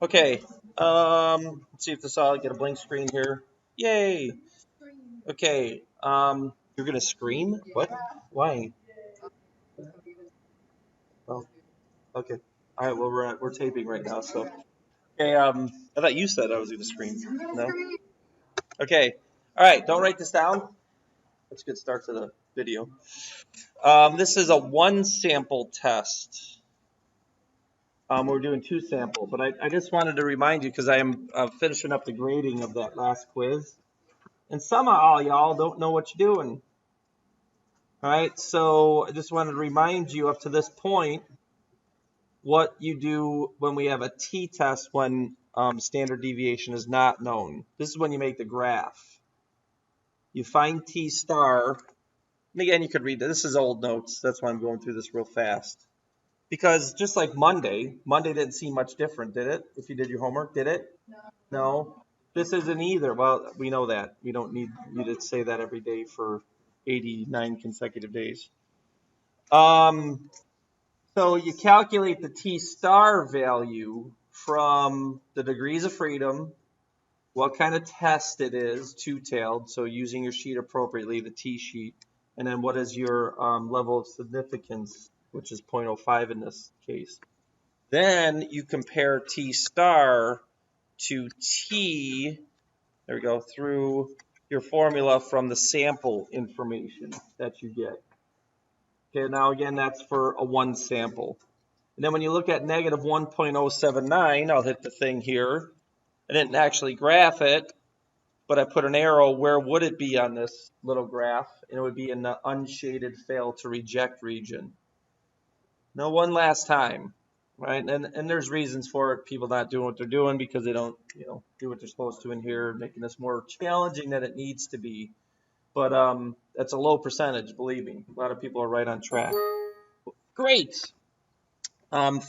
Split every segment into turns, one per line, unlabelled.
Okay. Let's see if this all get a blank screen here. Yay. Okay. You're gonna scream? What? Why? Oh, okay. All right. Well, we're taping right now, so. Okay. I thought you said I was gonna scream. No. Okay. All right. Don't write this down. Let's get start to the video. This is a one sample test. We're doing two sample, but I just wanted to remind you because I am finishing up the grading of that last quiz. And some of all y'all don't know what you're doing. All right, so I just wanted to remind you up to this point what you do when we have a t-test when standard deviation is not known. This is when you make the graph. You find t star, and again, you could read this. This is old notes. That's why I'm going through this real fast. Because just like Monday didn't seem much different, did it? If you did your homework, did it? No. This isn't either. Well, we know that. We don't need you to say that every day for 89 consecutive days. Um, so you calculate the T star value from the degrees of freedom, what kind of test it is, two-tailed, so using your sheet appropriately, the T sheet, and then what is your level of significance, which is 0.05 in this case. Then you compare T star to T, there we go, through your formula from the sample information that you get. Okay, now again, that's for a one sample. And then when you look at negative 1.079, I'll hit the thing here. I didn't actually graph it, but I put an arrow. Where would it be on this little graph? And it would be in the unshaded fail to reject region. Now, one last time, right? And there's reasons for it. People not doing what they're doing because they don't, do what they're supposed to in here, making this more challenging than it needs to be. But that's a low percentage, believe me. A lot of people are right on track. Great.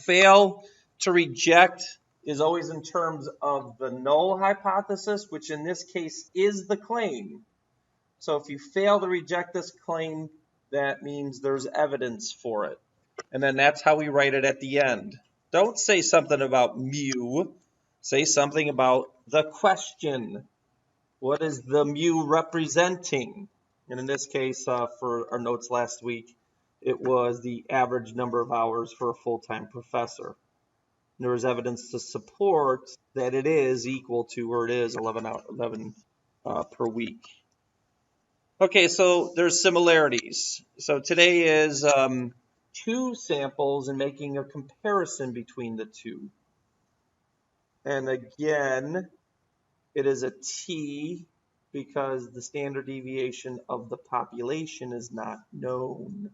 Fail to reject is always in terms of the null hypothesis, which in this case is the claim. So if you fail to reject this claim, that means there's evidence for it. And then that's how we write it at the end. Don't say something about mu. Say something about the question. What is the mu representing? And in this case, for our notes last week, it was the average number of hours for a full-time professor. There is evidence to support that it is equal to, or it is 11 per week. Okay, so there's similarities. So today is two samples and making a comparison between the two. And again, it is a T because the standard deviation of the population is not known.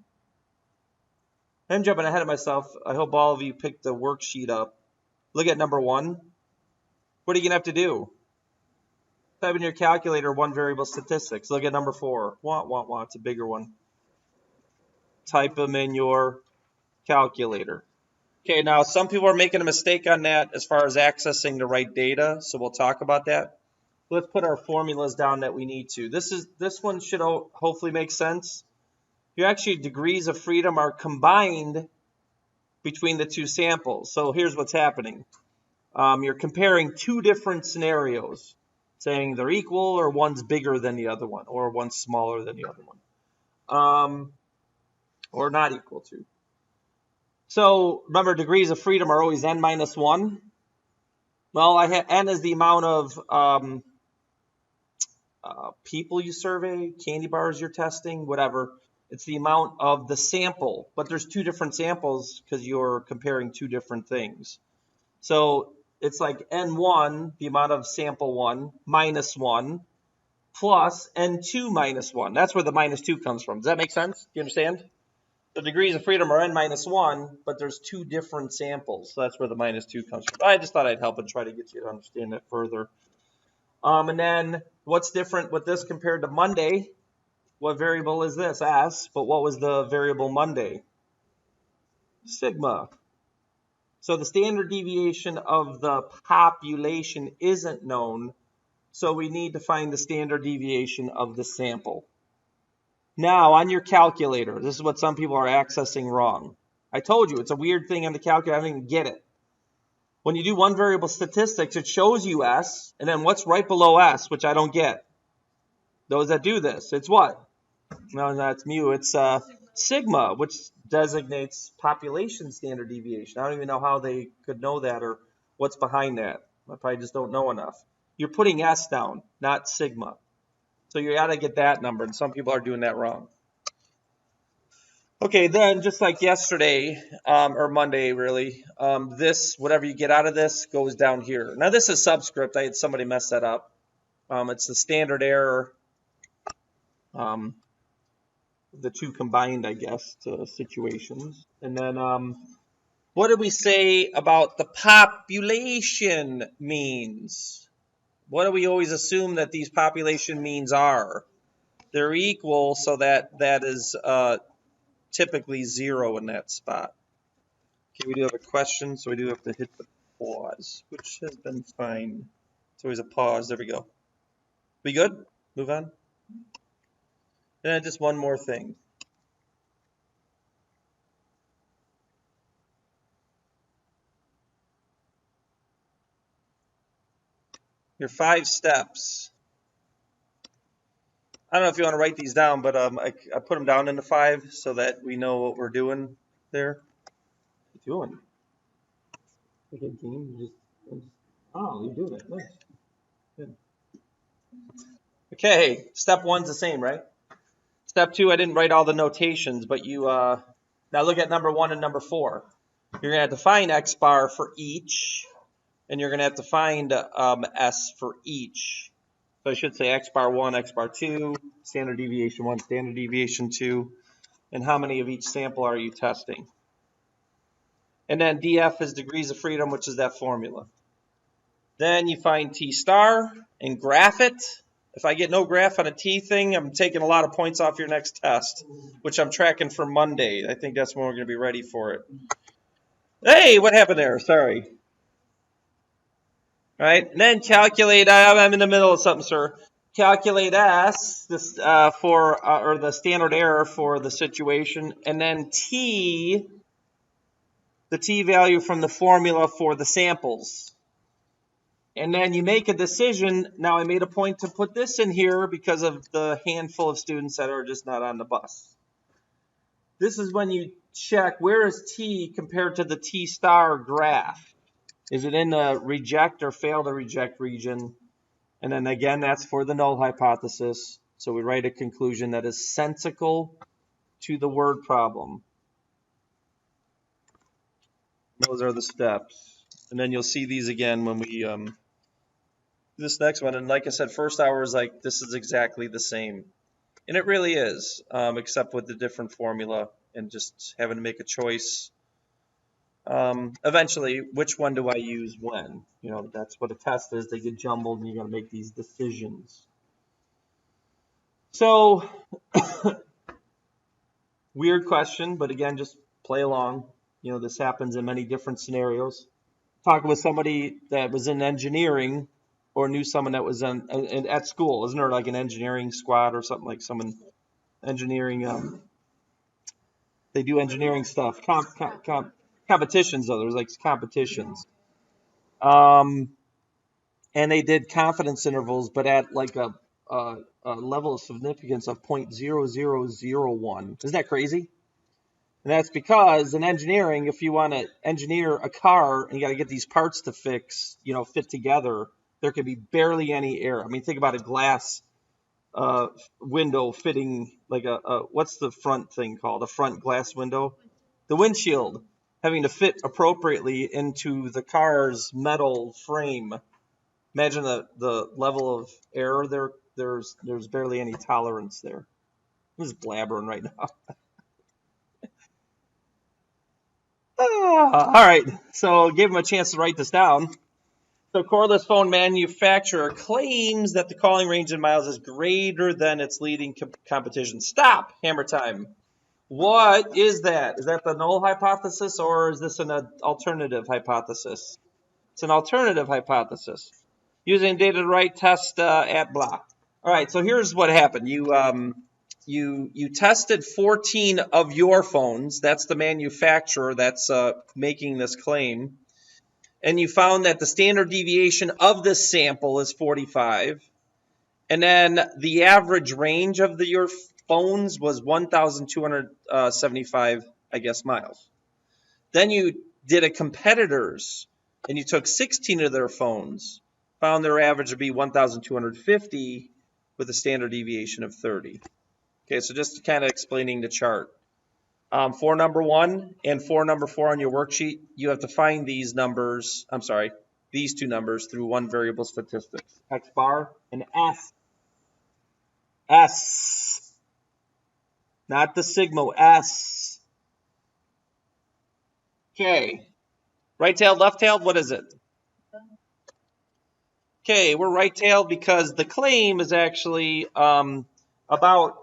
I'm jumping ahead of myself. I hope all of you picked the worksheet up. Look at number 1. What are you going to have to do? Type in your calculator one variable statistics. Look at number 4. It's a bigger one. Type them in your calculator. Okay, now some people are making a mistake on that as far as accessing the right data, so we'll talk about that. Let's put our formulas down that we need to. This one should hopefully make sense. Your actually degrees of freedom are combined between the two samples. So here's what's happening. You're comparing two different scenarios, saying they're equal or one's bigger than the other one or one's smaller than the other one, or not equal to. So remember, degrees of freedom are always n minus 1. Well, n is the amount of people you survey, candy bars you're testing, whatever. It's the amount of the sample, but there's two different samples because you're comparing two different things. So it's like n1, the amount of sample 1, minus 1, plus n2 minus 1. That's where the minus 2 comes from. Does that make sense? Do you understand? The degrees of freedom are n minus 1, but there's two different samples. So that's where the minus 2 comes from. I just thought I'd help and try to get you to understand that further. And then what's different with this compared to Monday? What variable is this? S. But what was the variable Monday? Sigma. So the standard deviation of the population isn't known. So we need to find the standard deviation of the sample. Now, on your calculator, this is what some people are accessing wrong. I told you, it's a weird thing on the calculator. I don't even get it. When you do one variable statistics, it shows you S, and then what's right below S, which I don't get? Those that do this, it's what? No, that's mu. It's sigma, which designates population standard deviation. I don't even know how they could know that or what's behind that. I probably just don't know enough. You're putting S down, not sigma. So you got to get that number, and some people are doing that wrong. Okay, then just like yesterday, or Monday really, this, whatever you get out of this, goes down here. Now this is subscript. I had somebody mess that up. It's the standard error, the two combined, I guess, situations. And then what did we say about the population means? What do we always assume that these population means are? They're equal, so that is typically 0 in that spot. Okay, we do have a question, so we do have to hit the pause, which has been fine. It's always a pause. There we go. We good? Move on. And just one more thing. Your 5 steps. I don't know if you want to write these down, but I put them down into 5 so that we know what we're doing there. What are you doing? Okay, team, oh, you're doing it. Nice. Good. Okay, step 1's the same, right? Step 2, I didn't write all the notations, but you now look at number 1 and number 4. You're going to have to find X bar for each, and you're going to have to find S for each. So I should say X bar 1, X bar 2, standard deviation 1, standard deviation 2, and how many of each sample are you testing? And then DF is degrees of freedom, which is that formula. Then you find T star and graph it. If I get no graph on a T thing, I'm taking a lot of points off your next test, which I'm tracking for Monday. I think that's when we're going to be ready for it. Hey, what happened there? Sorry. All right, and then calculate. I'm in the middle of something, sir. Calculate S this or the standard error for the situation, and then T, the T value from the formula for the samples. And then you make a decision. Now, I made a point to put this in here because of the handful of students that are just not on the bus. This is when you check where is T compared to the T star graph. Is it in the reject or fail to reject region? And then again, that's for the null hypothesis. So we write a conclusion that is sensical to the word problem. Those are the steps. And then you'll see these again when we this next one. And like I said, first hour is like, this is exactly the same. And it really is, except with the different formula and just having to make a choice. Eventually, which one do I use when? You know, that's what a test is. They get jumbled and you got to make these decisions. So, weird question, but again, just play along. You know, this happens in many different scenarios. Talking with somebody that was in engineering or knew someone that was at school. Isn't there like an engineering squad or something, like someone engineering? They do engineering stuff. Competitions, though. There's like competitions. And they did confidence intervals, but at like a level of significance of 0.0001. Isn't that crazy? And that's because in engineering, if you want to engineer a car and you got to get these parts to fix, you know, fit together, there could be barely any error. I mean, think about a glass window fitting like what's the front thing called? A front glass window? The windshield having to fit appropriately into the car's metal frame. Imagine the level of error there. There's barely any tolerance there. I'm just blabbering right now. All right, so give him a chance to write this down. So cordless phone manufacturer claims that the calling range in miles is greater than its leading competition. Stop, hammer time. What is that? Is that the null hypothesis or is this an alternative hypothesis? It's an alternative hypothesis. Using data to write test at blah. All right, so here's what happened. You tested 14 of your phones. That's the manufacturer that's making this claim. and you found that the standard deviation of this sample is 45, and then the average range of your phones was 1,275, I guess, miles. Then you did a competitor's, and you took 16 of their phones, found their average to be 1,250 with a standard deviation of 30. Okay, so just kind of explaining the chart. For number 1 and for number 4 on your worksheet, you have to find these numbers, these two numbers through one variable statistics, X bar and S. S. Not the sigma, S. Okay. Right-tailed, left-tailed, what is it? Okay, we're right-tailed because the claim is actually about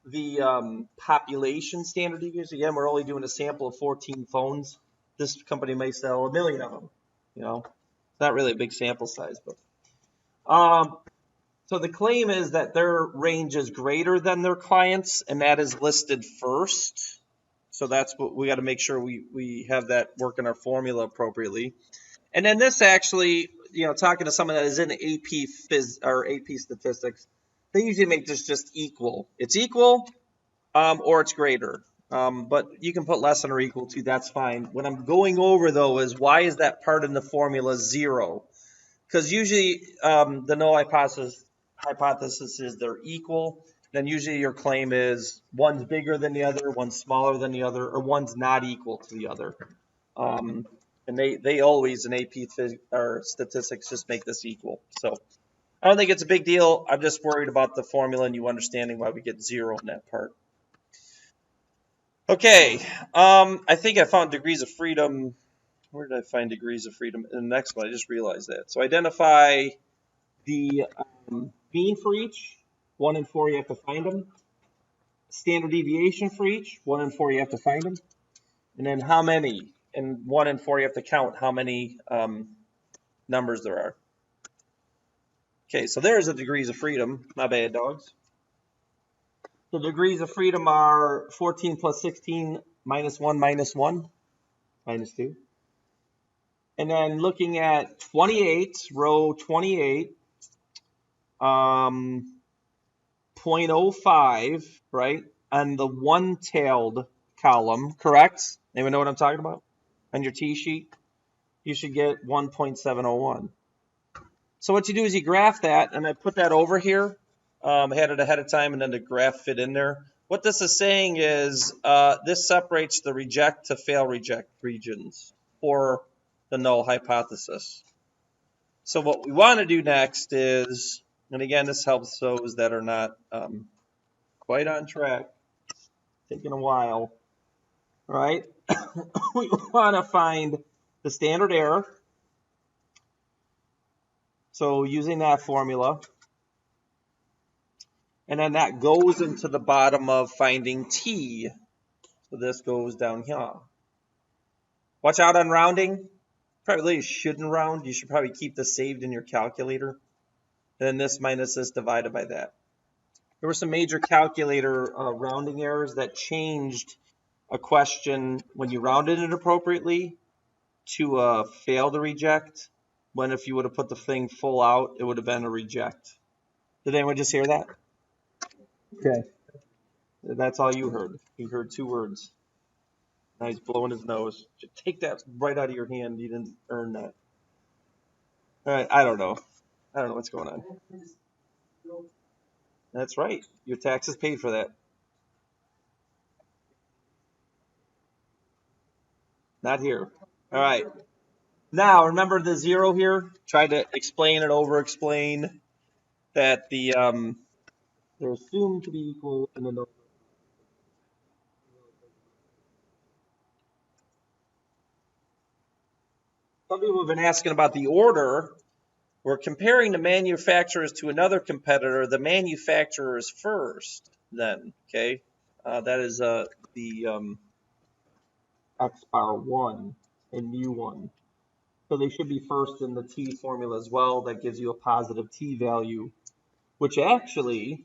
the population standard deviation. Again, we're only doing a sample of 14 phones. This company may sell 1 million of them. You know, it's not really a big sample size, but so the claim is that their range is greater than their clients, and that is listed first. So that's what we got to make sure we have that work in our formula appropriately. And then this actually, talking to someone that is in AP Phys or AP Statistics, they usually make this just equal. It's equal or it's greater. But you can put less than or equal to, that's fine. What I'm going over, though, is why is that part in the formula 0? Because usually the null hypothesis is they're equal. Then usually your claim is one's bigger than the other, one's smaller than the other, or one's not equal to the other. And they always in AP or statistics just make this equal. So I don't think it's a big deal. I'm just worried about the formula and you understanding why we get 0 in that part. Okay, I think I found degrees of freedom. Where did I find degrees of freedom? In the next one, I just realized that. So identify the mean for each. 1 and 4, you have to find them. Standard deviation for each. 1 and 4, you have to find them. And then how many? And 1 and 4, you have to count how many numbers there are. Okay, so there's the degrees of freedom. Not bad, dogs. The degrees of freedom are 14 plus 16 minus 1 minus 1 minus 2. And then looking at 28, row 28, 0.05, right, on the one-tailed column, correct? Anyone know what I'm talking about? On your T-sheet, you should get 1.701. So what you do is you graph that, and I put that over here. Had it ahead of time, and then the graph fit in there. What this is saying is this separates the reject to fail reject regions for the null hypothesis. So what we want to do next is, and again, this helps those that are not quite on track, taking a while, right? We want to find the standard error. So using that formula. And then that goes into the bottom of finding t. So this goes down here. Watch out on rounding. Probably shouldn't round. You should probably keep this saved in your calculator. And then this minus this divided by that. There were some major calculator rounding errors that changed a question when you rounded it appropriately to fail to reject. When if you would have put the thing full out, it would have been a reject. Did anyone just hear that? Okay. That's all you heard. You heard 2 words. Now he's blowing his nose. Take that right out of your hand. You didn't earn that. All right, I don't know. I don't know what's going on. That's right. Your taxes paid for that. Not here. All right. Now, remember the 0 here? Try to explain and over-explain that the they're assumed to be equal in the number. Some people have been asking about the order. We're comparing the manufacturers to another competitor. The manufacturer is first then, okay? That is the X bar 1 and mu 1. So they should be first in the T formula as well. That gives you a positive T value, which actually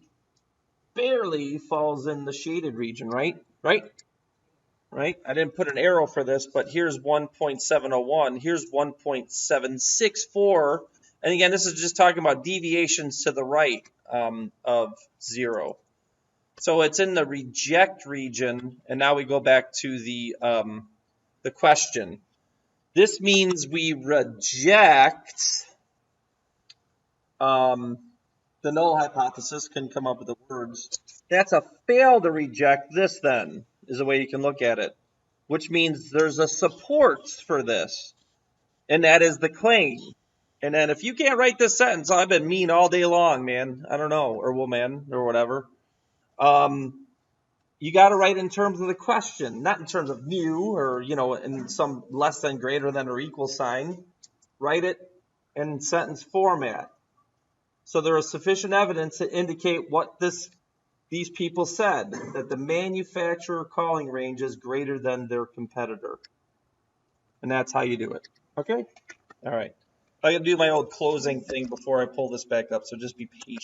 barely falls in the shaded region, right? Right? right? I didn't put an arrow for this, but here's 1.701. Here's 1.764. And again, this is just talking about deviations to the right of 0. So it's in the reject region, and now we go back to the question. This means we reject the null hypothesis. Can come up with the words. That's a fail to reject this, then, is the way you can look at it, which means there's a support for this, and that is the claim. And then if you can't write this sentence, I've been mean all day long, man. I don't know, or woman, or whatever. You got to write in terms of the question, not in terms of mu or, in some less than, greater than, or equal sign. Write it in sentence format. So there is sufficient evidence to indicate what these people said, that the manufacturer calling range is greater than their competitor. And that's how you do it. Okay? All right. I got to do my old closing thing before I pull this back up, so just be patient.